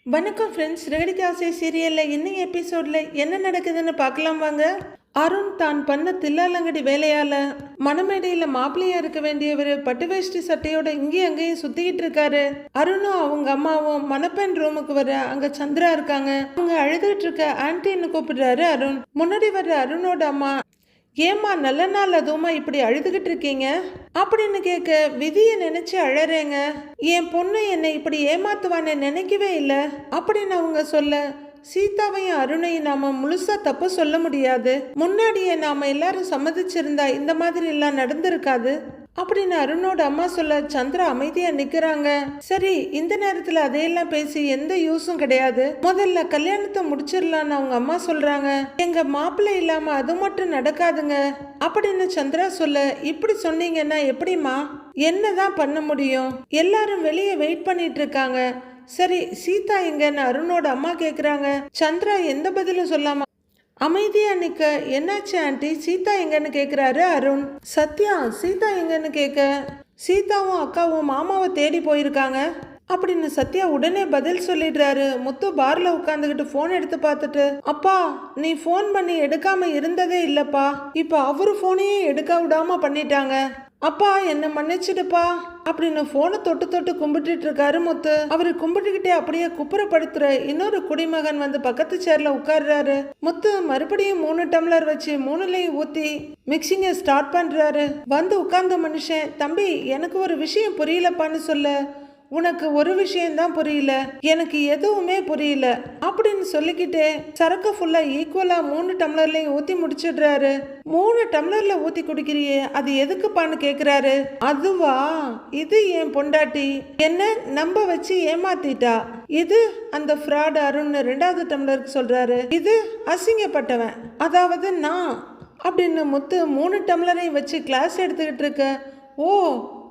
வணக்கம் ஃப்ரெண்ட்ஸ். ரெகடிக்கு ஆசை சீரியலில் இன்னைக்கு எபிசோடில் என்ன நடக்குதுன்னு பார்க்கலாம் வாங்க. அருண் தான் பண்ண தில்லாலங்கடி வேலையால் மணமேடையில் மாப்பிள்ளையா இருக்க வேண்டியவர் பட்டு வேஷ்டி சட்டையோட இங்கேயும் அங்கேயும் சுற்றிக்கிட்டு இருக்காரு. அருணும் அவங்க அம்மாவும் மணப்பெண் ரூமுக்கு வர அங்கே சந்திரா இருக்காங்க. அவங்க அழுதுகிட்டு இருக்க ஆன்டின்னு கூப்பிடுறாரு அருண். முன்னாடி வர்ற அருணோட அம்மா, ஏம்மா நல்ல நாள் அதுவுமா இப்படி அழுதுகிட்டு இருக்கீங்க அப்படின்னு கேட்க, விதியை நினைச்சு அழறேங்க. என் பொண்ணு என்னை இப்படி ஏமாத்துவான்னு நினைக்கவே இல்லை அப்படின்னு அவங்க சொல்ல, சீதாவையும் அருணையும் நாம முழுசா தப்பு சொல்ல முடியாது. முன்னாடியே நாம எல்லாரும் சம்மதிச்சிருந்தா இந்த மாதிரி எல்லாம் நடந்திருக்காது அப்படின்னு அருணோட அம்மா சொல்ல, சந்திரா அமைதியா நிக்கிறாங்க. சரி, இந்த நேரத்துல அதையெல்லாம் பேசி எந்த யூஸும் கிடையாது, முதல்ல கல்யாணத்தை முடிச்சிடலான்னு அவங்க அம்மா சொல்றாங்க. எங்க மாப்பிள்ளை இல்லாம அது மட்டும் நடக்காதுங்க அப்படின்னு சந்திரா சொல்ல, இப்படி சொன்னீங்கன்னா எப்படிமா, என்னதான் பண்ண முடியும், எல்லாரும் வெளியே வெயிட் பண்ணிட்டு இருக்காங்க. சரி, சீதா எங்கன்னு அருணோட அம்மா கேக்குறாங்க. சந்திரா எந்த பதிலும் சொல்லாம அமைதியா நிக்க, என்னாச்சு ஆண்டி, சீதா எங்கன்னு கேக்குறாரு அருண். சத்யா சீதா எங்கன்னு கேட்க, சீதாவும் அக்காவும் மாமாவை தேடி போயிருக்காங்க அப்படின்னு சத்யா உடனே பதில் சொல்லிடுறாரு. முத்து பார்ல உட்காந்துக்கிட்டு போன் எடுத்து பார்த்துட்டு, அப்பா நீ போன் பண்ணி எடுக்காம இருந்ததே இல்லப்பா, இப்ப அவரு போனையே எடுக்க விடாம பண்ணிட்டாங்க, அப்பா என்ன மன்னிச்சிடுப்பா அப்படின்னு போனை தொட்டு தொட்டு கும்பிட்டுட்டு இருக்காரு முத்து. அவரு கும்பிட்டுக்கிட்டே அப்படியே குப்புறப்படுத்துற இன்னொரு குடிமகன் வந்து பக்கத்து சேர்ல உட்கார்றாரு. முத்து மறுபடியும் 3 டம்ளர் வச்சு 3லையும் ஊத்தி மிக்சிங்க ஸ்டார்ட் பண்றாரு. வந்து உட்கார்ந்த மனுஷன், தம்பி எனக்கு ஒரு விஷயம் புரியலப்பான்னு சொல்ல, உனக்கு ஒரு விஷயம்தான் புரியல, எனக்கு எதுவுமே புரியல அப்படின்னு சொல்லிக்கிட்டே சரக்கு ஃபுல்லா ஈக்குவலா 3 டம்ளர்லையும் ஊத்தி முடிச்சிடுறாரு. 3 டம்ளர்ல ஊத்தி குடிக்கிறியே, அது எதுக்குப்பான்னு கேக்குறாரு. அதுவா, இது என் பொண்டாட்டி என்ன நம்ப வச்சு ஏமாத்திட்டா, இது அந்த ஃப்ராட் அருண் 2வது டம்ளருக்கு சொல்றாரு. இது அசிங்கப்பட்டவன், அதாவது நான் அப்படின்னு முத்து 3 டம்ளரையும் வச்சு கிளாஸ் எடுத்துக்கிட்டு இருக்க. ஓ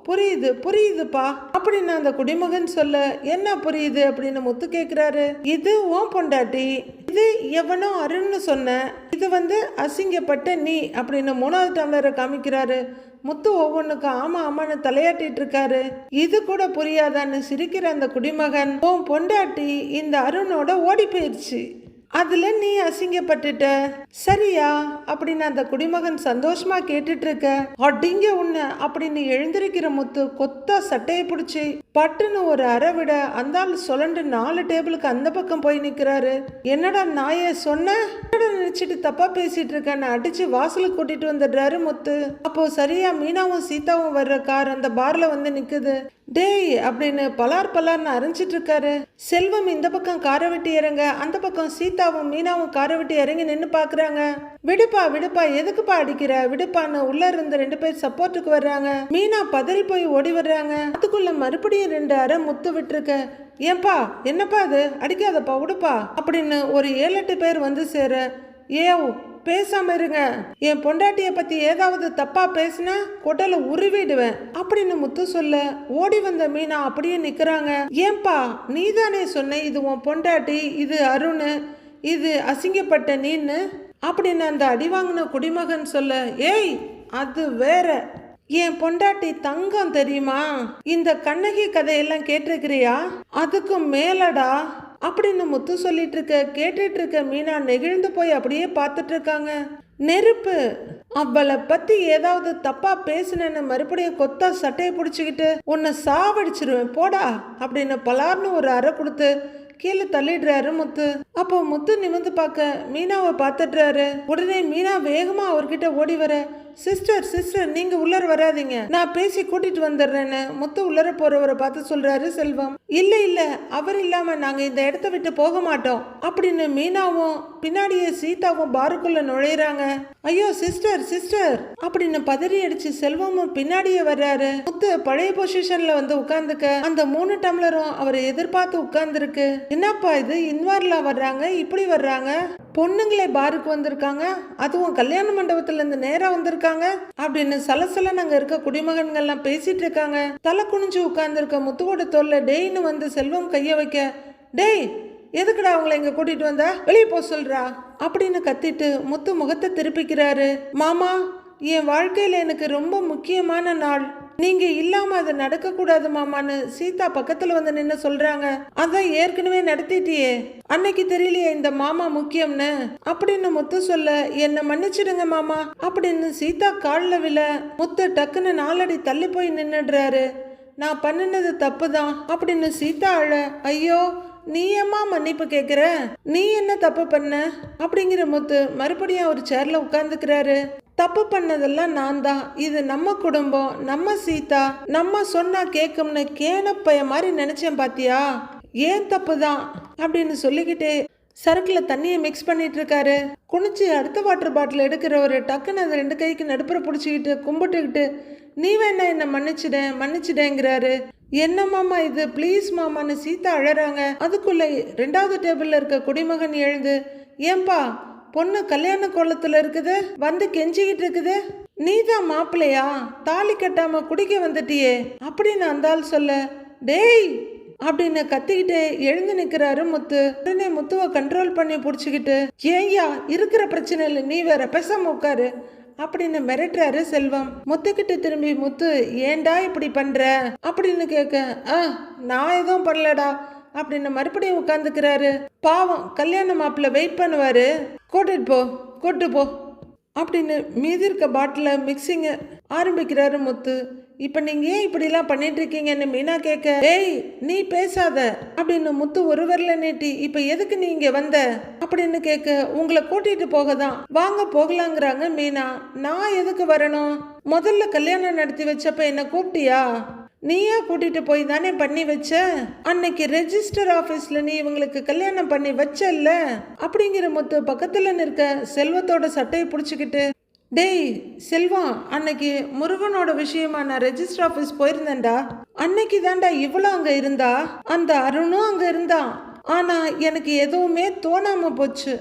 புரியுது புரியுதுப்பா அப்படின்னு அந்த குடிமகன் சொல்ல, என்ன புரியுது அப்படின்னு முத்து கேக்குறாரு. இது ஓன் பொண்டாட்டி, இது எவனோ அருண்னு சொன்ன, இது வந்து அசிங்கப்பட்ட நீ அப்படின்னு 3வது டம்ளரை காமிக்கிறாரு. முத்து ஒவ்வொன்றுக்கு ஆமா ஆமான்னு தலையாட்டிட்டு இருக்காரு. இது கூட புரியாதான்னு சிரிக்கிற அந்த குடிமகன், உன் பொண்டாட்டி இந்த அருணோட ஓடி போயிடுச்சு, அதுல நீ அசிங்கப்பட்டுட்ட சரியா அப்படின்னு அந்த குடிமகன் சந்தோஷமா கேட்டுட்டு இருக்க. அடிங்க உன்ன அப்படின்னு எழுந்திருக்கிற முத்து கொத்தா சட்டையை பிடிச்சி பட்டுன்னு ஒரு அரை விட அந்த ஆள் சுழண்டு 4 டேபிளுக்கு அந்த பக்கம் போய் நிக்கிறாரு. என்னடா நாய சொன்ன நினைச்சிட்டு தப்பா பேசிட்டு இருக்கேன்னு அடிச்சு வாசலுக்கு கூட்டிட்டு வந்துடுறாரு முத்து. அப்போ சரியா மீனாவும் சீதாவும் வர்ற கார் அந்த பார்ல வந்து நிக்குது. டேய் அப்படின்னு பலார் பலார்னு அரைஞ்சிட்டு இருக்காரு. செல்வம் இந்த பக்கம் காரை விட்டு இறங்க, அந்த பக்கம் சீதாவும் மீனாவும் காரை விட்டு இறங்கி நின்று பாக்குறாங்க. விடுப்பா விடுப்பா, எதுக்குப்பா அடிக்கிற, விடுப்பான்னு உள்ள இருந்து 2 பேர் சப்போர்ட்டுக்கு வர்றாங்க. மீனா பதறி போய் ஓடி வர்றாங்க. அதுக்குள்ள மறுபடியும் 2 அரை முத்து விட்டுருக்க. ஏன்பா என்னப்பா அது, அடிக்காதப்பா விடுப்பா அப்படின்னு ஒரு 7-8 பேர் வந்து சேர, ஏவ் பேசாம இருங்க, என் பொண்டாட்டிய பத்தி ஏதாவது தப்பா பேசினா கொட்டல உருவிடுவேன் அப்படின்னு முத்து சொல்ல, ஓடி வந்த மீனா அப்படியே நிக்கிறாங்க. ஏன்பா நீதானே சொன்ன இது உன் பொண்டாட்டி, இது அருண், இது அசிங்கப்பட்ட நீன்னு அப்படின்னு அந்த அடி வாங்கின குடிமகன் சொல்ல, ஏய் அது வேற, என் பொண்டாட்டி தங்கம் தெரியுமா, இந்த கண்ணகி கதையெல்லாம் கேட்டிருக்கிறியா, அதுக்கும் மேலடா அப்படின்னு முத்து சொல்லிட்டு இருக்க. கேட்டுட்டு இருக்க மீனா நெகிழ்ந்து போய் அப்படியே பார்த்துட்டு இருக்காங்க. நெருப்பு, அவளை பத்தி ஏதாவது தப்பா பேசுனேன்னு மறுபடியும் கொத்தா சட்டையை பிடிச்சிக்கிட்டு உன்னை சாவடிச்சிருவேன் போடா அப்படின்னு பலார்னு ஒரு அறை கொடுத்து கீழே தள்ளிடுறாரு முத்து. அப்போ முத்து நிமிந்து பார்க்க மீனாவை பார்த்துடுறாரு. உடனே மீனா வேகமா அவர்கிட்ட ஓடி வர, சிஸ்டர் சிஸ்டர் நீங்க உள்ளர வராதீங்க, நான் பேசி கூட்டிட்டு வந்துடுறேன்னு முத்து உள்ளர போறவரை பார்த்து சொல்றாரு செல்வம். இல்ல இல்ல, அவர் இல்லாம நாங்க இந்த இடத்த விட்டு போக மாட்டோம் அப்படின்னு மீனாவும் பின்னாடியே சீதாவும் பாருக்குள்ள நுழையிறாங்க. ஐயோ சிஸ்டர் சிஸ்டர் அப்படின்னு பதறி அடிச்சு செல்வமும் பின்னாடியே வர்றாரு. முத்து பழைய பொசிஷன்ல வந்து உட்கார்ந்துக்க, அந்த 3 டம்ளரும் அவரை எதிர்பார்த்து உட்கார்ந்துருக்கு. என்னப்பா இது, இன்வார்லா வர்றாங்க, இப்படி வர்றாங்க, பொண்ணுங்களே பாருக்கு வந்திருக்காங்க, அதுவும் கல்யாண மண்டபத்துல இருந்து நேரா வந்திருக்காங்க அப்படின்னு சலசலன்னு அங்க இருக்க குடிமகன்கள்லாம் பேசிட்டு இருக்காங்க. தலை குனிஞ்சு உட்கார்ந்துருக்க முத்துவோட தோல்ல டேய்னு வந்து செல்வம் கைய வைக்க, டேய் எதுக்குடா அவங்களை இங்க கூட்டிட்டு வந்தா, வெளியே போ சொல்றா அப்படின்னு கத்திட்டு முத்து முகத்தை திருப்பிக்கிறாரு. மாமா, என் வாழ்க்கையில எனக்கு ரொம்ப முக்கியமான நாள், நீங்க இல்லாம அது நடக்க கூடாது மாமான்னு சீதா பக்கத்துல வந்து நின்னு சொல்றாங்க. அதான் ஏற்கனவே நடத்திட்டியே, அன்னைக்கு தெரியலையே இந்த மாமா முக்கியம்னு அப்படின்னு முத்து சொல்ல, என்ன மன்னிச்சிடுங்க மாமா அப்படின்னு சீதா கால்ல விழ முத்து டக்குன்னு 4 அடி தள்ளி போய் நின்னுடுறாரு. நான் பண்ணினது தப்பு தான் அப்படின்னு சீதா அழ, ஐயோ நீ ஏம்மா மன்னிப்பு கேக்குற, நீ என்ன தப்பு பண்ண அப்படிங்கிற முத்து மறுபடியும் ஒரு சேர்ல உட்கார்ந்துக்கிறாரு. தப்பு பண்ணதெல்லாம் நான் தான், இது நம்ம குடும்பம், நம்ம சீதா, நம்ம சொன்னா கேக்கும்னு கேனப்பைய மாதிரி நினைச்சேன் பாத்தியா, ஏன் தப்பு தான் அப்படின்னு சொல்லிக்கிட்டே சரக்குல தண்ணியை மிக்ஸ் பண்ணிட்டு இருக்காரு. குனிச்சு அடுத்த வாட்டர் பாட்டில் எடுக்கிறவரு டக்குன்னு அதை 2 கைக்கு நடுப்புற பிடிச்சிக்கிட்டு கும்பிட்டுக்கிட்டு, நீ வேணா என்ன மன்னிச்சிடேங்கிறாரு. என்ன மாமா இது, ப்ளீஸ் மாமான்னு சீதா அழறாங்க. அதுக்குள்ள 2வது டேபிள்ல இருக்க குடிமகன் எழுந்து, ஏன்பா பொண்ணு கல்யாண கோலத்துல இருக்குது, வந்து கெஞ்சிக்கிட்டு இருக்குது, நீதான் மாப்பிள்ளையா, தாலி கட்டாம குடிக்க வந்துட்டியே அப்படின்னு அந்த ஆள் சொல்ல, டேய் அப்படின்னு கத்திக்கிட்டே எழுந்து நிக்கிறாரு முத்து. உடனே முத்துவை கண்ட்ரோல் பண்ணி பிடிச்சிக்கிட்டு, ஏய்யா இருக்கிற பிரச்சனை இல்லை, நீ வேற பேசாம உட்காரு அப்படின்னு மிரட்டுறாரு செல்வம். முத்துக்கிட்ட திரும்பி, முத்து ஏண்டா இப்படி பண்ற அப்படின்னு கேட்க, நான் எதுவும் பண்ணலடா அப்படின்னு மறுபடியும் உட்காந்துக்கிறாரு. பாவம் கல்யாண மாப்பிள்ள வெயிட் பண்ணுவாரு, கூட்டிட்டு போ அப்படின்னு மீதி இருக்க பாட்டில மிக்சிங்க ஆரம்பிக்கிறாரு முத்து. இப்ப நீங்க ஏன் இப்படிலாம் பண்ணிட்டு இருக்கீங்கன்னு மீனா கேட்க, ஏய் நீ பேசாத அப்படின்னு முத்து ஒரு விரல நீட்டி, இப்ப எதுக்கு நீ இங்க வந்த அப்படின்னு கேட்க, உங்களை கூட்டிட்டு போக தான், வாங்க போகலாங்கிறாங்க மீனா. நான் எதுக்கு வரணும், முதல்ல கல்யாணம் நடத்தி வச்சப்ப என்ன கூப்பிட்டியா, நீயா கூட்டிட்டு போய் தானே பண்ணி வச்ச, அன்னைக்கு ரெஜிஸ்டர் ஆபீஸ்ல நீ இவங்களுக்கு கல்யாணம் பண்ணி வச்சல்ல அப்படிங்கிற முத்து பக்கத்துல நிற்க செல்வத்தோட சட்டையை பிடிச்சிக்கிட்டு, டேய் செல்வம், அன்னைக்கு முருகனோட விஷயமா நான் ரெஜிஸ்டர் ஆபீஸ் போயிருந்தேன்டா, அன்னைக்கு தான்டா இவ்வளோ அங்க இருந்தா, அந்த அருணும் அங்க இருந்தான், ஆனா எனக்கு எதுவுமே தோணாம போச்சு.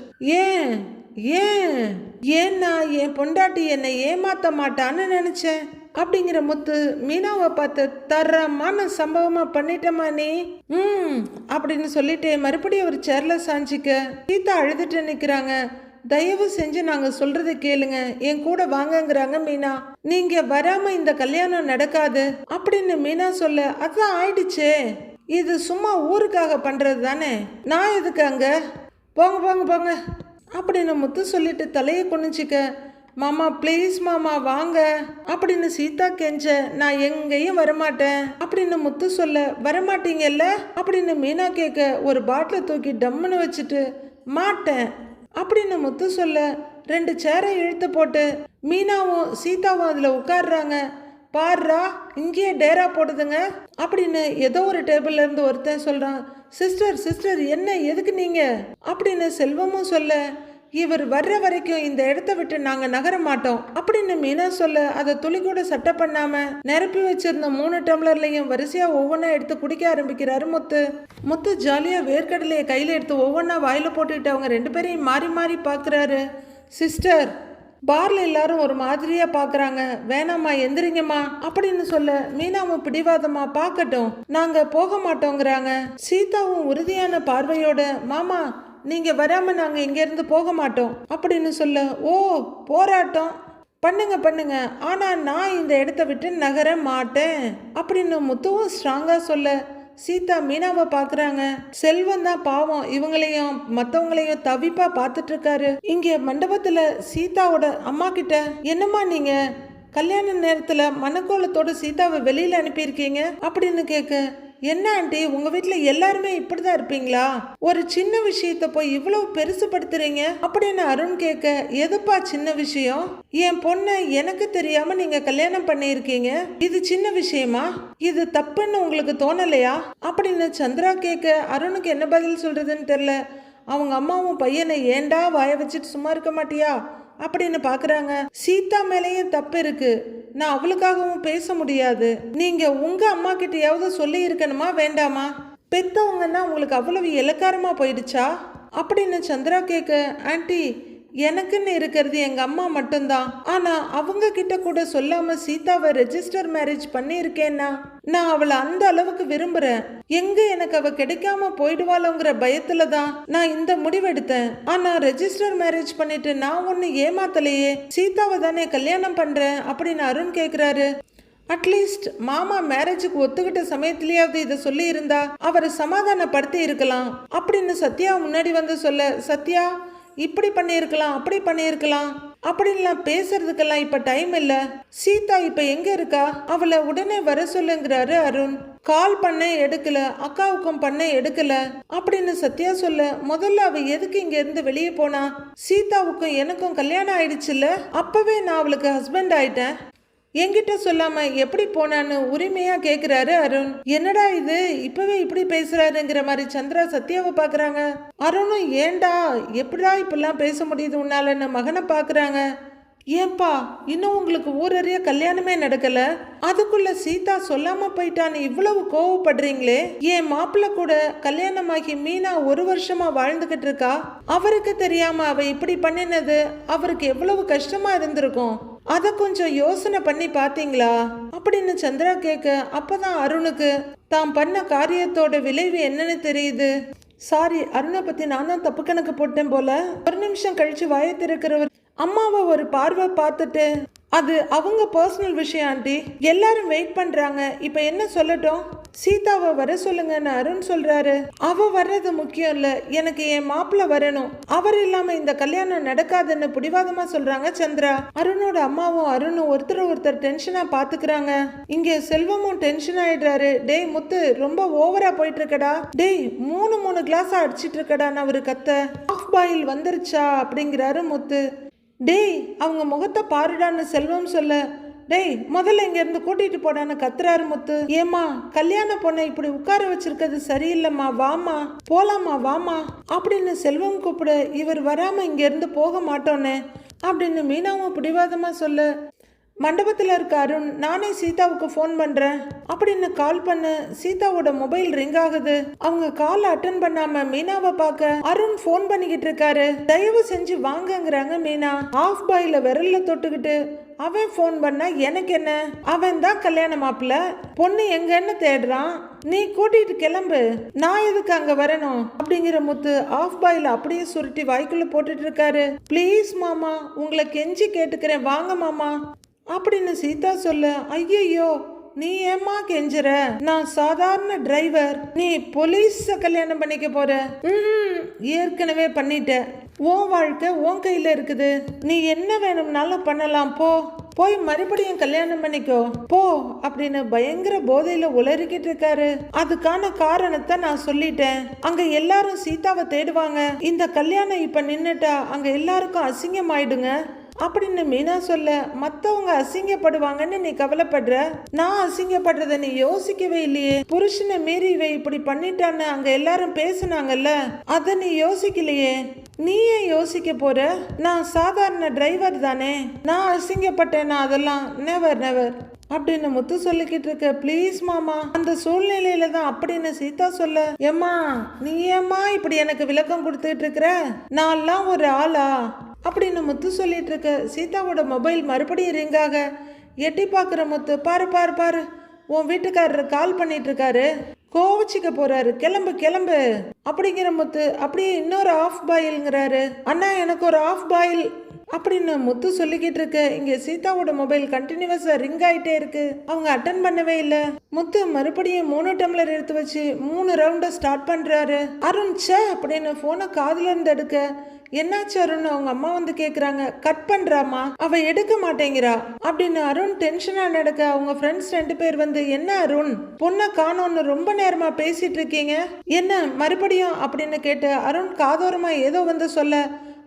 ஏன்னா என் பொண்டாட்டி என்னை ஏமாத்த மாட்டான்னு நினைச்சேன் அப்படிங்கிற முத்து மீனாவை பார்த்து, தரமான சம்பவமா பண்ணிட்டமா நீ அப்படின்னு சொல்லிட்டு மறுபடியும் ஒரு சேர்ல சாஞ்சிக்க சீதா அழுதுட்டு நிக்கிறாங்க. தயவு செஞ்சு நாங்க சொல்றதை கேளுங்க, என் கூட வாங்கங்கிறாங்க மீனா. நீங்க வராம இந்த கல்யாணம் நடக்காது அப்படின்னு மீனா சொல்ல, அதான் ஆயிடுச்சே, இது சும்மா ஊருக்காக பண்றது தானே, நான் எதுக்கு அங்க, போங்க அப்படின்னு முத்து சொல்லிட்டு தலையை குனிச்சிக்க, மாமா ப்ளீஸ் மாமா வாங்க அப்படின்னு சீதா கெஞ்ச, நான் எங்கேயும் வரமாட்டேன் அப்படின்னு முத்து சொல்ல, வரமாட்டீங்கல்ல அப்படின்னு மீனா கேட்க, ஒரு பாட்டிலை தூக்கி டம்முன்னு வச்சுட்டு, மாட்டேன் அப்படின்னு முத்து சொல்ல 2 சேரை இழுத்து போட்டு மீனாவும் சீதாவும் அதில் உட்காடுறாங்க. பாருடா இங்கேயே டேரா போடுதுங்க அப்படின்னு ஏதோ ஒரு டேபிள்ல இருந்து ஒருத்தன் சொல்றான். சிஸ்டர் என்ன எதுக்கு நீங்க அப்படின்னு செல்வமும் சொல்ல, இவர் வர்ற வரைக்கும் இந்த இடத்த விட்டு நாங்க நகர மாட்டோம் அப்படின்னு மீனா சொல்ல, அதை துளி கூட சட்டை பண்ணாம நிரப்பி வச்சிருந்த 3 டம்ளர்லையும் வரிசையா ஒவ்வொன்னா எடுத்து குடிக்க ஆரம்பிக்கிறாரு முத்து ஜாலியா வேர்க்கடலையை கையில எடுத்து ஒவ்வொன்னா வாயில போட்டுக்கிட்டு அவங்க 2 பேரையும் மாறி மாறி பாக்குறாரு. சிஸ்டர், பார்ல எல்லாரும் ஒரு மாதிரியா பாக்குறாங்க, வேணாமா எந்திரிங்கம்மா அப்படின்னு சொல்ல, மீனாவும் பிடிவாதமா பார்க்கட்டும் நாங்க போக மாட்டோங்கிறாங்க. சீதாவும் உறுதியான பார்வையோட, மாமா நீங்க வராம நாங்க இங்க இருந்து போக மாட்டோம் அப்படின்னு சொல்ல, ஓ போராட்டம் பண்ணுங்க, ஆனா நான் இந்த இடத்த விட்டு நகர மாட்டேன் அப்படின்னு முத்துவும் ஸ்ட்ராங்கா சொல்ல, சீதா மீனாவை பாக்குறாங்க. செல்வம் தான் பாவம் இவங்களையும் மத்தவங்களையும் தவிப்பா பார்த்துட்டு இருக்காரு. இங்க மண்டபத்துல சீதாவோட அம்மா கிட்ட, என்னம்மா நீங்க கல்யாண நேரத்துல மனக்கோலத்தோட சீதாவை வெளியில அனுப்பியிருக்கீங்க அப்படின்னு கேட்க, என்ன ஆண்டி உங்க வீட்டுல எல்லாருமே இப்படிதான் இருப்பீங்களா, ஒரு சின்ன விஷயத்த போய் இவ்வளவு பெருசுபடுத்துறீங்க அப்படின்னு அருண் கேட்க, எதுப்பா சின்ன விஷயம், என் பொண்ணை எனக்கு தெரியாம நீங்க கல்யாணம் பண்ணியிருக்கீங்க, இது சின்ன விஷயமா, இது தப்புன்னு உங்களுக்கு தோணலையா அப்படின்னு சந்திரா கேட்க, அருணுக்கு என்ன பதில் சொல்றதுன்னு தெரியல. அவங்க அம்மாவும் பையனை ஏண்டா வாய வச்சுட்டு சும்மா இருக்க மாட்டியா அப்படின்னு பாக்குறாங்க. சீதா மேலேயும் தப்பு இருக்கு, நான் அவளுக்காகவும் பேச முடியாது, நீங்க உங்க அம்மா கிட்டயாவது சொல்லி இருக்கணுமா வேண்டாமா, பெத்தவங்கன்னா உங்களுக்கு அவ்வளவு இலக்காரமா போயிடுச்சா அப்படின்னு சந்திரா கேட்க, ஆண்டி எனக்குன்னு இருக்கிறது எங்க அம்மா மட்டும்தான், ஆனா அவங்க கிட்ட கூட சொல்லாம சீதாவை ரெஜிஸ்டர் மேரேஜ் பண்ணியிருக்கேன்னா நான் அவளை அந்த அளவுக்கு விரும்புறேன், எங்க எனக்கு அவ கிடைக்காம போயிடுவாளோங்கிற பயத்துல தான் நான் இந்த முடிவெடுத்தேன், ஆனா ரெஜிஸ்டர் மேரேஜ் பண்ணிட்டு நான் ஒண்ணு ஏமாத்தலையே, சீதாவை தானே கல்யாணம் பண்றேன் அப்படின்னு அருண் கேக்குறாரு. அட்லீஸ்ட் மாமா மேரேஜுக்கு ஒத்துக்கிட்ட சமயத்திலேயாவது இதை சொல்லி இருந்தா அவரை சமாதானப்படுத்தி இருக்கலாம் அப்படின்னு சத்யா முன்னாடி வந்து சொல்ல, சத்யா இப்படி பண்ணியிருக்கலாம் அப்படி பண்ணியிருக்கலாம் அப்படின்லாம் பேசுறதுக்கெல்லாம் இப்ப டைம் இல்ல. சீதா இப்ப எங்க இருக்கா, அவளை உடனே வர சொல்லுங்கிறாரு அருண். கால் பண்ண எடுக்கல, அக்காவுக்கும் பண்ண எடுக்கல அப்படின்னு சத்யா சொல்ல, முதல்ல அவ எதுக்கு இங்க இருந்து வெளியே போனா? சீதாவுக்கும் எனக்கும் கல்யாணம் ஆயிடுச்சுல்ல, அப்பவே நான் அவளுக்கு ஹஸ்பண்ட் ஆயிட்டேன், என்கிட்ட சொல்லாம எப்படி போனான்னு உரிமையா கேக்குறாரு அருண். என்னடா இது இப்பவே இப்படி பேசுறாருங்கிற மாதிரி சந்திரா சத்யாவை பாக்குறாங்க. அருணும் ஏண்டா எப்படா இப்பெல்லாம் பேச முடியுது உன்னாலன்னு மகனை பாக்குறாங்க. ஏன்பா இன்னும் உங்களுக்கு ஊரறிய கல்யாணமே நடக்கல, அதுக்குள்ள சீதா சொல்லாம போயிட்டான்னு இவ்வளவு கோவப்படுறீங்களே? என் மாப்பிள்ள கூட கல்யாணமாகி மீனா 1 வருஷமா வாழ்ந்துகிட்டு இருக்கா, அவருக்கு தெரியாம அவ இப்படி பண்ணினது அவருக்கு எவ்வளவு கஷ்டமா இருந்திருக்கும், அத கொஞ்சம் யோசனை பண்ணி பாத்தீங்களா அப்படின்னு சந்திரா கேட்க, அப்பதான் அருணுக்கு தான் பண்ண காரியத்தோட விளைவு என்னன்னு தெரியுது. சாரி, அருணை பத்தி நானும் தப்பு கணக்கு போட்டேன் போல. ஒரு நிமிஷம் கழிச்சு வாயை திறக்கிறவர் அம்மாவை ஒரு பார்வை பார்த்துட்டு, அது அவங்க பர்சனல் விஷயம் ஆண்டி, எல்லாரும் வெயிட் பண்றாங்க, இப்ப என்ன சொல்லட்டும்? சீதாவை வர சொல்லுங்கன்னு அருண் சொல்றாரு. அவ வர்றது முக்கியம் இல்ல, எனக்கு என் மாப்பிள்ள வரணும், அவர் இல்லாம இந்த கல்யாணம் நடக்காதுன்னு பிடிவாதமா சொல்றாங்க சந்திரா. அருணோட அம்மாவும் அருணும் ஒருத்தர் டென்ஷனா பாத்துக்கிறாங்க. இங்க செல்வமும் டென்ஷன் ஆயிடுறாரு. டேய் முத்து, ரொம்ப ஓவரா போயிட்டு இருக்கடா, டேய் 3 கிளாஸா அடிச்சிட்டு இருக்கடான்னு அவரு கத்த. ஆஃப் பாயில் வந்துருச்சா அப்படிங்கிறாரு முத்து. டேய் அவங்க முகத்தை பாருடான்னு செல்வம் சொல்ல, டேய் முதல்ல இங்க இருந்து கூட்டிட்டு போடான்னு கத்துறாரு முத்து. ஏமா கல்யாண பொண்ணை இப்படி உட்கார வச்சிருக்கிறது சரியில்லைம்மா, வாமா போலாமா வாமா அப்படின்னு செல்வம் கூப்பிட, இவர் வராம இங்க இருந்து போக மாட்டோன்னு அப்படின்னு மீனாவும் பிடிவாதமா சொல்ல, மண்டபத்தில் இருக்க அருண், நானே சீதாவுக்கு ஃபோன் பண்ணுறேன் அப்படின்னு கால் பண்ண, சீதாவோட மொபைல் ரிங் ஆகுது. அவங்க கால் அட்டன் பண்ணாம மீனாவை பார்க்க அருண் ஃபோன் பண்ணிக்கிட்டு இருக்காரு. தயவு செஞ்சு வாங்கங்கிறாங்க மீனா. ஆஃப் பாயில விரல்ல தொட்டுக்கிட்டு, அவன் ஃபோன் பண்ணா எனக்கு என்ன, அவன் தான் கல்யாண மாப்பிள்ள, பொண்ணு எங்கன்னு தேடுறான், நீ கூட்டிட்டு கிளம்பு, நான் எதுக்கு அங்க வரணும் அப்படிங்கிற முத்து ஆஃப் பாயில அப்படியே சுருட்டி வாய்க்குள்ள போட்டுட்டு இருக்காரு. ப்ளீஸ் மாமா, உங்களை கெஞ்சி கேட்டுக்கிறேன், வாங்க மாமா அப்படின்னு சீதா சொல்ல, ஐயோ நீ ஏமா கெஞ்சுற, நான் சாதாரண டிரைவர், நீ போலீஸ கல்யாணம் பண்ணிக்க போற? ஏற்கனவே பண்ணிட்ட, உன் வாழ்க்கை உன் கையில இருக்குது, நீ என்ன வேணும்னாலும் பண்ணலாம், போய் மறுபடியும் கல்யாணம் பண்ணிக்கோ போ அப்படின்னு பயங்கர போதையில உளறிக்கிட்டு இருக்காரு. அதுக்கான காரணத்தை நான் சொல்லிட்டேன், அங்க எல்லாரும் சீதாவை தேடுவாங்க, இந்த கல்யாணம் இப்ப நின்னுட்டா அங்க எல்லாருக்கும் அசிங்கமாயிடுங்க அப்படின்னு மீனா சொல்ல, மத்தவங்க அசிங்கப்படுவாங்கன்னு நீ கவலைப்படுற, நான் அசிங்கப்படுறத நீ யோசிக்கவே இல்லையே, புருஷனை மீறி இவ இப்படி பண்ணிட்டான்னு அங்க எல்லாரும் பேசுனாங்கல்ல, அத நீ யோசிக்கலையே, நீ ஏன் யோசிக்க போற? நான் சாதாரண டிரைவர் தானே, நான் அசிங்கப்பட்டேன்னா அதெல்லாம் நெவர் அப்படின்னு முத்து சொல்லிக்கிட்டு இருக்க. ப்ளீஸ் மாமா, அந்த சூழ்நிலையில தான் அப்படின்னு சீதா சொல்ல, ஏம்மா நீ ஏம்மா இப்படி எனக்கு விளக்கம் கொடுத்துட்டு இருக்கிற, நான்லாம் ஒரு ஆளா அப்படின்னு முத்து சொல்லிட்டு இருக்க. சீதாவோட மொபைல் மறுபடியும் ரிங் ஆக எட்டி பார்க்குற முத்து, பாரு உன் வீட்டுக்காரர் கால் பண்ணிட்டு இருக்காரு, கோவச்சிக்க போறாரு, கிளம்பு அப்படிங்கிற முத்து அப்படியே இன்னொரு ஆஃப் பாயில்ங்கிறாரு. அண்ணா எனக்கு ஒரு ஆஃப் பாயில் அப்படின்னு முத்து சொல்லிக்கிட்டு இருக்க. இங்க சீதாவோட மொபைல் கண்டினியூஸா ரிங் ஆயிட்டே இருக்கு, அவங்க அட்டன் பண்ணவே இல்லை. முத்து மறுபடியும் 3 டம்ளர் எடுத்து வச்சு 3 ரவுண்ட ஸ்டார்ட் பண்றாரு. அருண் சே அப்படின்னு போனை காதுல இருந்து எடுக்க, என்னாச்சு அருண் அவங்க அம்மா வந்து கேக்குறாங்க. கட் பண்றாமா, அவ எடுக்க மாட்டேங்கிறா அப்படின்னு அருண் டென்ஷனா நடக்க, அவங்க ஃப்ரெண்ட்ஸ் 2 பேர் வந்து, என்ன அருண் பொண்ணை காணோன்னு ரொம்ப நேரமா பேசிட்டு இருக்கீங்க, என்ன மறுபடியும் அப்படின்னு கேட்டு அருண் காதோரமா ஏதோ வந்து சொல்ல,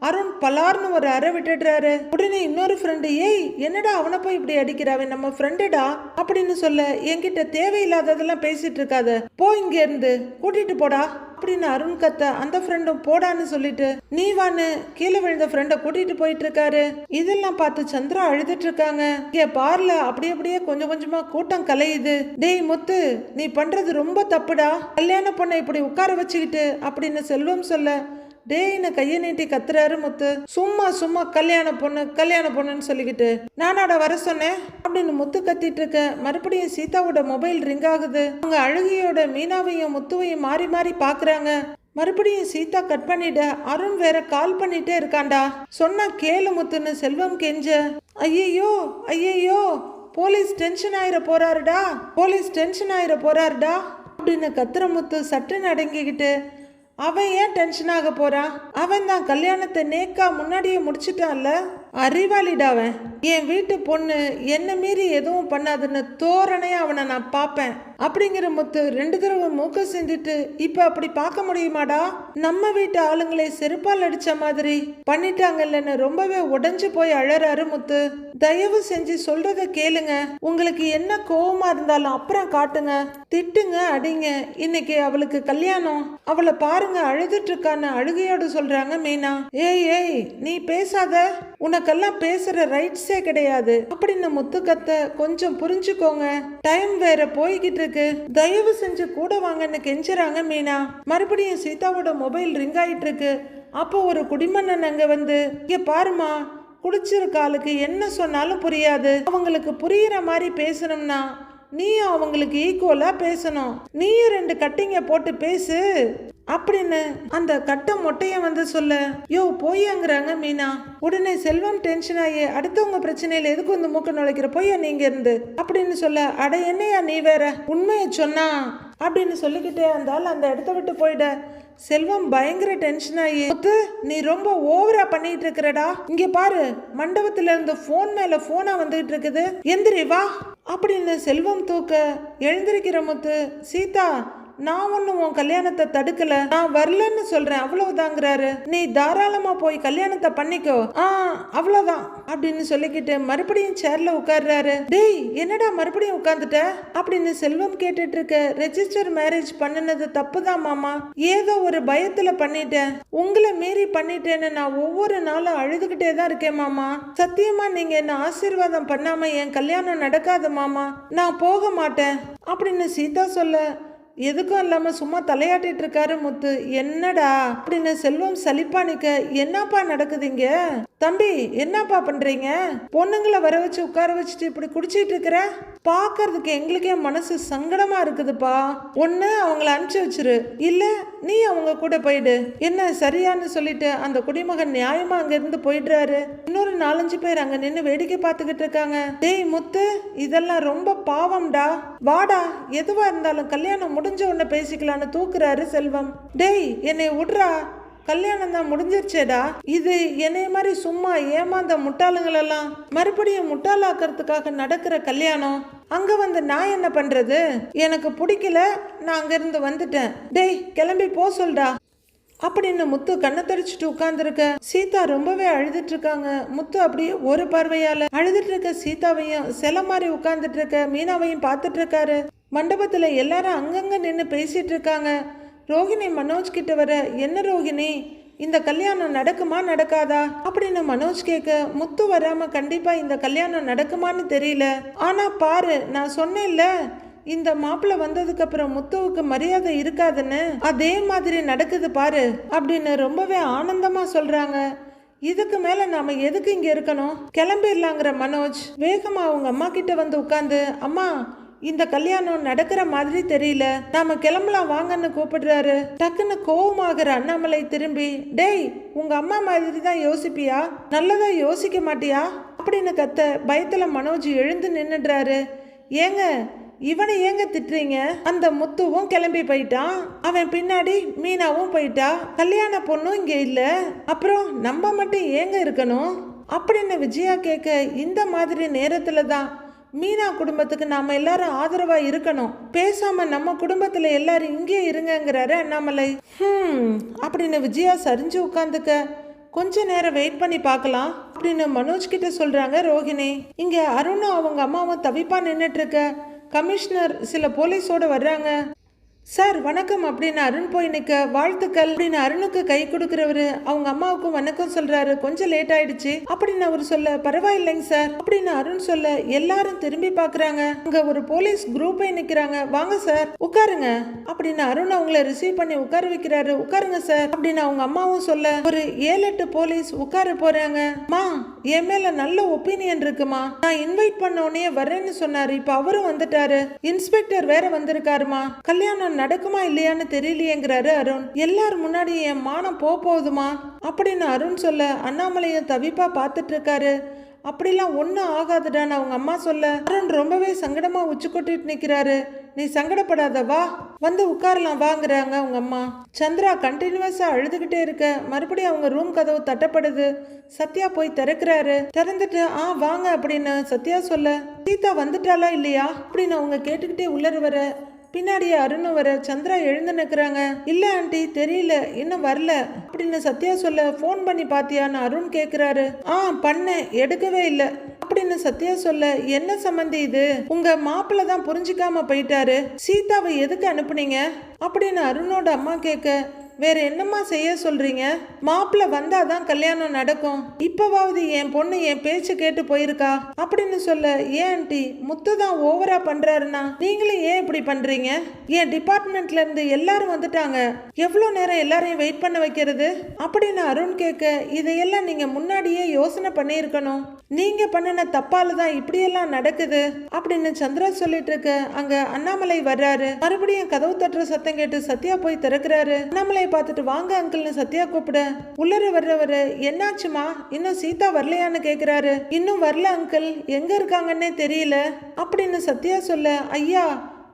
அருண் பலார்னு ஒரு அறை விட்டுடுறாரு. உடனே இன்னொரு ஃப்ரெண்டு, ஏய் என்னடா அவனை போய் இப்படி அடிக்கிறாவே, நம்ம ஃப்ரெண்டுடா அப்படின்னு சொல்ல, என்கிட்ட தேவையில்லாததெல்லாம் பேசிட்டு இருக்காத, போ இங்க இருந்து கூட்டிட்டு போடா அப்படின்னு அருண் கத்த, அந்த ஃப்ரெண்டும் போடான்னு சொல்லிட்டு நீ வான்னு கீழே விழுந்த ஃப்ரெண்டை கூட்டிட்டு போயிட்டு இருக்காரு. இதெல்லாம் பார்த்து சந்திரா அழுதுட்டு இருக்காங்க. இங்க பார்ல அப்படியே கொஞ்சமா கூட்டம் கலையுது. டேய் முத்து, நீ பண்றது ரொம்ப தப்புடா, கல்யாண பொண்ணை இப்படி உட்கார வச்சுக்கிட்டு அப்படின்னு செல்வம் சொல்ல, டேய்னு கையை நீட்டி கத்துறாரு முத்து. சும்மா கல்யாண பொண்ணுன்னு சொல்லிக்கிட்டு நானாடா வர சொன்னேன் அப்படின்னு முத்து கத்திட்டு இருக்க. மறுபடியும் சீதாவோட மொபைல் ரிங் ஆகுது. அவங்க அழுகையோட மீனாவையும் முத்துவையும் மாறி பாக்குறாங்க. மறுபடியும் சீதா கட் பண்ணிட, அருண் வேற கால் பண்ணிட்டே இருக்காண்டா, சொன்னா கேளு முத்துன்னு செல்வம் கெஞ்ச, ஐயையோ போலீஸ் டென்ஷன் ஆயிர போறாருடா, போலீஸ் டென்ஷன் ஆயிர போறாருடா அப்படின்னு கத்துற முத்து சட்டுன்னு அடங்கிக்கிட்டு, அவன் ஏன் டென்ஷன் ஆக போறான்? அவன் தான் கல்யாணத்தை நேக்கா முன்னாடியே முடிச்சிட்டான்ல, அறிவாளிடாவன். என் வீட்டு பொண்ணு என்ன மீறி எதுவும் பண்ணாதுன்னு தோரணையா அவனை நான் பார்ப்பேன் அப்படிங்கிற முத்து 2 தடவை மூக்க சிந்திட்டு, இப்ப அப்படி பார்க்க முடியுமாடா? நம்ம வீட்டு ஆளுங்களை செருப்பால் அடிச்ச மாதிரி பண்ணிட்டாங்கல்லன்னு ரொம்பவே உடைஞ்சு போய் அழறாரு முத்து. தயவு செஞ்சு சொல்றத கேளுங்க, உங்களுக்கு என்ன கோவமா இருந்தாலும் அப்புறம் காட்டுங்க, திட்டுங்க, அடிங்க. இன்னைக்கு அவளுக்கு கல்யாணம், அவளை பாருங்க அழுதுட்டு இருக்கான்னு அழுகையோடு சொல்றாங்க மீனா. ஏய் ஏய் நீ பேசாத, உனக்கெல்லாம் பேசுற ரைட்ஸே கிடையாது அப்படின்னு முத்து கத்த. கொஞ்சம் புரிஞ்சுக்கோங்க, டைம் வேற போய்கிட்டு இருக்கு, தயவு செஞ்சு கூட வாங்கன்னு கெஞ்சுறாங்க மீனா. மறுபடியும் சீதாவோட மொபைல் ரிங் ஆயிட்டு இருக்கு. அப்போ ஒரு குடிமன்னன் அங்க வந்து, இங்க பாருமா, குடிச்சிருக்க ஆளுக்கு என்ன சொன்னாலும் புரியாது, அவங்களுக்கு புரியுற மாதிரி பேசணும்னா நீயும் அவங்களுக்கு ஈக்குவலா பேசணும், நீயும் 2 கட்டிங்க போட்டு பேசு அப்படின்னு அந்த கட்ட மொட்டைய வந்து சொல்ல, யோ போயாங்கிறாங்க மீனா. உடனே செல்வம் டென்ஷன் ஆகி, அடுத்தவங்க பிரச்சனையில எதுக்கு வந்து மூக்க நுழைக்கிற, போயா நீங்க இருந்து அப்படின்னு சொல்ல, அட என்னையா நீ வேற, உண்மையை சொன்னா அப்படின்னு சொல்லிக்கிட்டே அந்த ஆள் அந்த இடத்த விட்டு போயிட. செல்வம் பயங்கர டென்ஷன் ஆகி, முத்து நீ ரொம்ப ஓவரா பண்ணிட்டு இருக்கிறடா, இங்க பாரு மண்டபத்துல இருந்து போன் மேல போனா வந்துகிட்டு இருக்குது, எந்திரி வா அப்படின்னு செல்வம் தூக்க. எழுந்திருக்கிற முத்து, சீதா நான் ஒன்னும் உன் கல்யாணத்தை தடுக்கல, நான் வரலன்னு சொல்றேன் அவ்வளவுதாங்கிறாரு. நீ தாராளமா போய் கல்யாணத்தை பண்ணிக்கோ, அவ்வளவுதான் அப்படின்னு சொல்லிக்கிட்டு மறுபடியும் சேர்ல உட்கார்றாரு. டேய் என்னடா மறுபடியும் உட்கார்ந்துட்ட அப்படின்னு செல்வம் கேட்டுட்டு இருக்க. ரெஜிஸ்டர் மேரேஜ் பண்ணினது தப்புதான் மாமா, ஏதோ ஒரு பயத்துல பண்ணிட்டேன், உங்களை மீறி பண்ணிட்டேன்னு நான் ஒவ்வொரு நாளும் அழுதுகிட்டே தான் இருக்கேன் மாமா. சத்தியமா நீங்க என்ன ஆசீர்வாதம் பண்ணாம என் கல்யாணம் நடக்காது மாமா, நான் போக மாட்டேன் அப்படின்னு சீதா சொல்ல, எதுக்கும் இல்லாம சும்மா தலையாட்டிட்டு இருக்காரு முத்து. என்னடா அப்படின்னு செல்வம் சலிப்பா நிக்க, என்னப்பா நடக்குதுங்க தம்பி, என்னப்பா பண்றீங்க, பொண்ணுங்களை வர வச்சு உட்கார வச்சுட்டு இப்படி குடிச்சிட்டு இருக்கிற, பாக்குறதுக்கு எங்களுக்கே மனசு சங்கடமா இருக்குதுப்பா, ஒண்ணு அவங்கள அனுப்பிச்சு வச்சிரு, இல்ல நீ அவங்க கூட போயிடு, என்ன சரியான்னு சொல்லிட்டு அந்த குடிமகன் நியாயமா அங்க இருந்து போயிடுறாரு. இன்னொரு 4-5 பேர் அங்க நின்று வேடிக்கை பார்த்துக்கிட்டு இருக்காங்க. டேய் முத்து இதெல்லாம் ரொம்ப பாவம்டா, வாடா எதுவா இருந்தாலும் கல்யாணம் முடிஞ்ச உடனே பேசிக்கலான்னு தூக்குறாரு செல்வம். டேய் என்னை விட்றா, கல்யாணம் தான் முடிஞ்சிருச்சேடா, இது என்னை மாதிரி சும்மா ஏமாந்த முட்டாளுங்களெல்லாம் மறுபடியும் முட்டாளாக்குறதுக்காக நடக்கிற கல்யாணம், அங்க வந்து நான் என்ன பண்றது, எனக்கு பிடிக்கல, நான் அங்கிருந்து வந்துட்டேன், டேய் கிளம்பி போ சொல்டா அப்படின்னு முத்து கண்ணை தடிச்சுட்டு உட்கார்ந்துருக்க. சீதா ரொம்பவே அழுதுட்டு இருக்காங்க. முத்து அப்படியே ஒரு பார்வையால அழுதுட்டு இருக்க சீதாவையும் சில மாதிரி உட்கார்ந்துட்டு இருக்க மீனாவையும் பார்த்துட்டு இருக்காரு. மண்டபத்துல எல்லாரும் அங்கங்க நின்று பேசிட்டு இருக்காங்க. ரோகிணி மனோஜ் கிட்ட வர, என்ன ரோகிணி இந்த கல்யாணம் நடக்குமா நடக்காதா அப்படின்னு மனோஜ் கேட்க, முத்து வராம கண்டிப்பா இந்த கல்யாணம் நடக்குமான்னு தெரியல, ஆனா பாரு நான் சொன்னேன்ல இந்த மாப்பிள்ளை வந்ததுக்கு அப்புறம் முத்துவுக்கு மரியாதை இருக்காதுன்னு, அதே மாதிரி நடக்குது பாரு அப்படின்னு ரொம்பவே ஆனந்தமா சொல்றாங்க. இதுக்கு மேல நாம எதுக்கு இங்க இருக்கணும், கிளம்பிடலாங்கிற மனோஜ் வேகமா அவங்க அம்மா கிட்ட வந்து உட்கார்ந்து, அம்மா இந்த கல்யாணம் நடக்கிற மாதிரி தெரியல, நாம கிளம்பலாம் வாங்கன்னு கூப்பிடுறாரு. டக்குன்னு கோவமாகிற அண்ணாமலை திரும்பி, டேய் உங்க அம்மா மாதிரி தான் யோசிப்பியா, நல்லதா யோசிக்க மாட்டியா அப்படின்னு கத்த. பயத்துல மனோஜ் எழுந்து நின்னுடுறாரு. ஏங்க இவனை ஏங்க திட்டுறீங்க, அந்த முத்துவும் கிளம்பி போயிட்டான், அவன் பின்னாடி மீனாவும் போயிட்டா, கல்யாண பொண்ணும் இங்க இல்ல, அப்புறம் நம்ம மட்டும் ஏங்க இருக்கணும் அப்படின்னு விஜயா கேட்க. இந்த மாதிரி நேரத்துல தான் மீனா குடும்பத்துக்கு நாம எல்லாரும் ஆதரவா இருக்கணும், பேசாம நம்ம குடும்பத்துல எல்லாரும் இங்கே இருங்கிறாரு அண்ணாமலை. அப்படின்னு விஜயா சரிஞ்சு உட்காந்துக்க. கொஞ்ச நேரம் வெயிட் பண்ணி பார்க்கலாம் அப்படின்னு மனோஜ் கிட்ட சொல்றாங்க ரோஹிணி. இங்க அருணும் அவங்க அம்மாவும் தவிப்பா நின்னுட்டு இருக்க. கமிஷனர் சில போலீஸோட வர்றாங்க. சார் வணக்கம் அப்படின்னு அருண் போய் நிற்க, வாழ்த்துக்கள் அப்படின்னு அருணுக்கு கை கொடுக்குறவரு அவங்க அம்மாவுக்கும் வணக்கம் சொல்றாரு. கொஞ்சம் லேட் ஆயிடுச்சு அப்படின்னு அவர் சொல்ல, பரவாயில்லைங்க சார் அப்படின்னு அருண் சொல்ல, எல்லாரும் திரும்பி பாக்குறாங்க. அங்க ஒரு போலீஸ் குரூப்பை நிக்கிறாங்க. வாங்க சார் உட்காருங்க அப்படின்னு அருண் அவங்கள ரிசீவ் பண்ணி உட்கார வைக்கிறாரு. உட்காருங்க சார் அப்படின்னு அவங்க அம்மாவும் சொல்ல, ஒரு 7-8 போலீஸ் உட்கார போறாங்க. மா என் மேல நல்ல ஒப்பீனியன் இருக்குமா, நான் இன்வைட் பண்ண உடனே வரேன்னு சொன்னாரு, இப்ப அவரும் வந்துட்டாரு, இன்ஸ்பெக்டர் வேற வந்திருக்காருமா, கல்யாணம் நடக்குமா இல்லையான்னு தெரியலையேங்கிறாரு அருண். எல்லாரும் முன்னாடி என் மானம் போகுதுமா அப்படின்னு அருண் சொல்ல, அண்ணாமலையும் தவிப்பா பார்த்துட்டு இருக்காரு. அப்படிலாம் ஒன்றும் ஆகாதுடான்னு அவங்க அம்மா சொல்ல அருண் ரொம்பவே சங்கடமா உச்சி கொட்டிட்டு நிற்கிறாரு. நீ சங்கடப்படாத, வா வந்து உட்காரலாம் வாங்குறாங்க அவங்க அம்மா. சந்திரா கண்டினியூஸா அழுதுகிட்டே இருக்க மறுபடியும் அவங்க ரூம் கதவு தட்டப்படுது. சத்யா போய் திறக்கிறாரு. திறந்துட்டு வாங்க அப்படின்னு சத்யா சொல்ல சீதா வந்துட்டாளா இல்லையா அப்படின்னு அவங்க கேட்டுக்கிட்டே உள்ளர வர பின்னாடியே அருண் வர சந்திரா எழுந்து நிற்கிறாங்க. இல்ல ஆண்டி தெரியல, இன்னும் வரல அப்படின்னு சத்யா சொல்ல ஃபோன் பண்ணி பாத்தியான்னு அருண் கேட்கிறாரு. பண்ணேன், எடுக்கவே இல்லை அப்படின்னு சத்யா சொல்ல என்ன சம்மந்தி இது, உங்க மாப்பிள்ள தான் புரிஞ்சுக்காம போயிட்டாரு, சீதாவை எதுக்கு அனுப்புனீங்க அப்படின்னு அருணோட அம்மா கேட்க வேற என்னம்மா செய்ய சொல்றீங்க, மாப்பிள்ள வந்தாதான் கல்யாணம் நடக்கும், இப்பவாவது என் பொண்ணு என் பேச்சு கேட்டு போயிருக்கா அப்படின்னு சொல்ல ஏன் ஆண்டி முத்து தான் ஓவரா பண்றாருன்னா நீங்களும் ஏன் இப்படி பண்றீங்க, என் டிபார்ட்மெண்ட்ல இருந்து எல்லாரும் வந்துட்டாங்க, எவ்வளவு நேரம் எல்லாரையும் வெயிட் பண்ண வைக்கிறது அப்படின்னு அருண் கேட்க இதையெல்லாம் நீங்க முன்னாடியே யோசனை பண்ணியிருக்கணும், நீங்க பண்ணின தப்பால தான் இப்படியெல்லாம் நடக்குது அப்படின்னு சந்திரா சொல்லிட்டு இருக்க அங்க அண்ணாமலை வர்றாரு. மறுபடியும் கதவு தட்டுற சத்தம் கேட்டு சத்யா போய் திறக்கிறாரு. அண்ணாமலை பார்த்துட்டு வாங்க அங்கிள்னு சத்யா கூப்பிட உள்ளர வர்றவரு என்னாச்சுமா இன்னும் சீதா வரலையான்னு கேக்குறாரு. இன்னும் வரல அங்கிள், எங்க இருக்காங்கன்னே தெரியல அப்படின்னு சத்யா சொல்ல ஐயா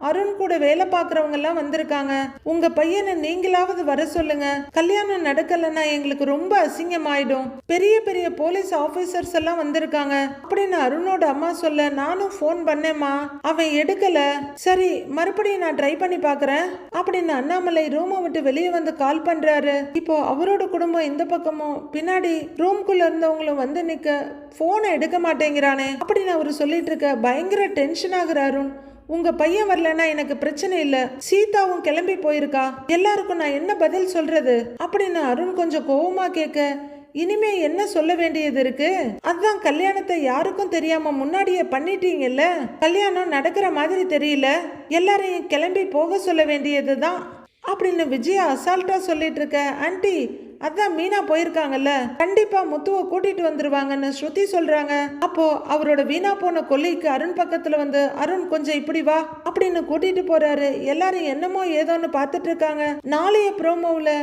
அருண் கூட வேலை பார்க்கறவங்க எல்லாம் வந்திருக்காங்க, உங்க பையனை நீங்களாவது வர சொல்லுங்க, கல்யாணம் நடக்கலன்னா எங்களுக்கு ரொம்ப அசிங்கமாயிடும், பெரிய பெரிய போலீஸ் ஆபீசர்ஸ் எல்லாம் வந்திருக்காங்க அப்படின்னு அருணோட அம்மா சொல்ல நானும் ஃபோன் பண்ணேம்மா, அவன் எடுக்கல, சரி மறுபடியும் நான் ட்ரை பண்ணி பாக்குறேன் அப்படின்னு அண்ணாமலை ரூமை விட்டு வெளியே வந்து கால் பண்றாரு. இப்போ அவரோட குடும்பம் இந்த பக்கமும் பின்னாடி ரூம்குள்ள இருந்தவங்களும் வந்து நிக்க போனை எடுக்க மாட்டேங்கிறானே அப்படின்னு அவரு சொல்லிட்டு இருக்க பயங்கர டென்ஷன் ஆகுற அருண், உங்க பையன் வரலன்னா எனக்கு பிரச்சனை இல்ல, சீதாவும் கிளம்பி போயிருக்கா, எல்லாருக்கும் நான் என்ன பதில் சொல்றது அப்படின்னு அருண் கொஞ்சம் கோவமா கேட்க இனிமே என்ன சொல்ல வேண்டியது இருக்கு, அதான் கல்யாணத்தை யாருக்கும் தெரியாம முன்னாடியே பண்ணிட்டீங்கல்ல, கல்யாணம் நடக்கிற மாதிரி தெரியல, எல்லாரையும் கிளம்பி போக சொல்ல வேண்டியதுதான் அப்படின்னு விஜயா அசால்ட்டா சொல்லிட்டு இருக்க. ஆண்டி அதான் மீனா போயிருக்காங்கல்ல, கண்டிப்பா முத்துவை கூட்டிட்டு வந்துருவாங்கன்னு ஸ்ருதி சொல்றாங்க. அப்போ அவரோட வீணா போன கொல்லைக்கு அருண் பக்கத்துல வந்து அருண் கொஞ்சம் இப்படி வா அப்படின்னு கூட்டிட்டு போறாரு. எல்லாரும் என்னமோ ஏதோன்னு பாத்துட்டு இருக்காங்க. நாளைய ப்ரோமோவில்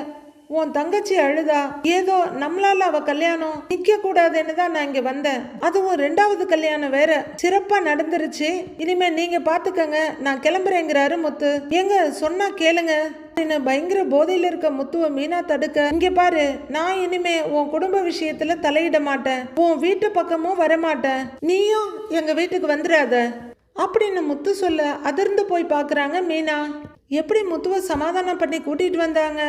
உன் தங்கச்சி அழுதா, ஏதோ நம்மளால அவ கல்யாணம் நிக்க கூடாதுன்னு தான் நான் இங்க வந்தேன், அதுவும் 2வது கல்யாணம் வேற சிறப்பா நடந்துருச்சு, இனிமே நீங்க பாத்துக்கங்க, நான் கிளம்புறேங்கிறாரு முத்து. ஏங்க சொன்னா கேளுங்க அப்படின்னு பயங்கர போதையில இருக்க முத்துவ மீனா தடுக்க, இங்க பாரு நான் இனிமே உன் குடும்ப விஷயத்துல தலையிட மாட்டேன், உன் வீட்டு பக்கமும் வரமாட்டேன், நீயும் எங்க வீட்டுக்கு வந்துடாத அப்படின்னு முத்து சொல்ல அதிர்ந்து போய் பாக்குறாங்க மீனா. எப்படி முத்துவை சமாதானம் பண்ணி கூட்டிட்டு வந்தாங்க,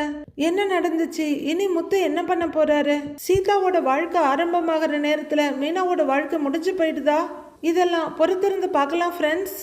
என்ன நடந்துச்சு, இனி முத்து என்ன பண்ண போறாரு, சீதாவோட வாழ்க்கை ஆரம்பமாகிற நேரத்துல மீனாவோட வாழ்க்கை முடிஞ்சு போயிடுதா, இதெல்லாம் பொறுத்திருந்து பார்க்கலாம் ஃப்ரெண்ட்ஸ்.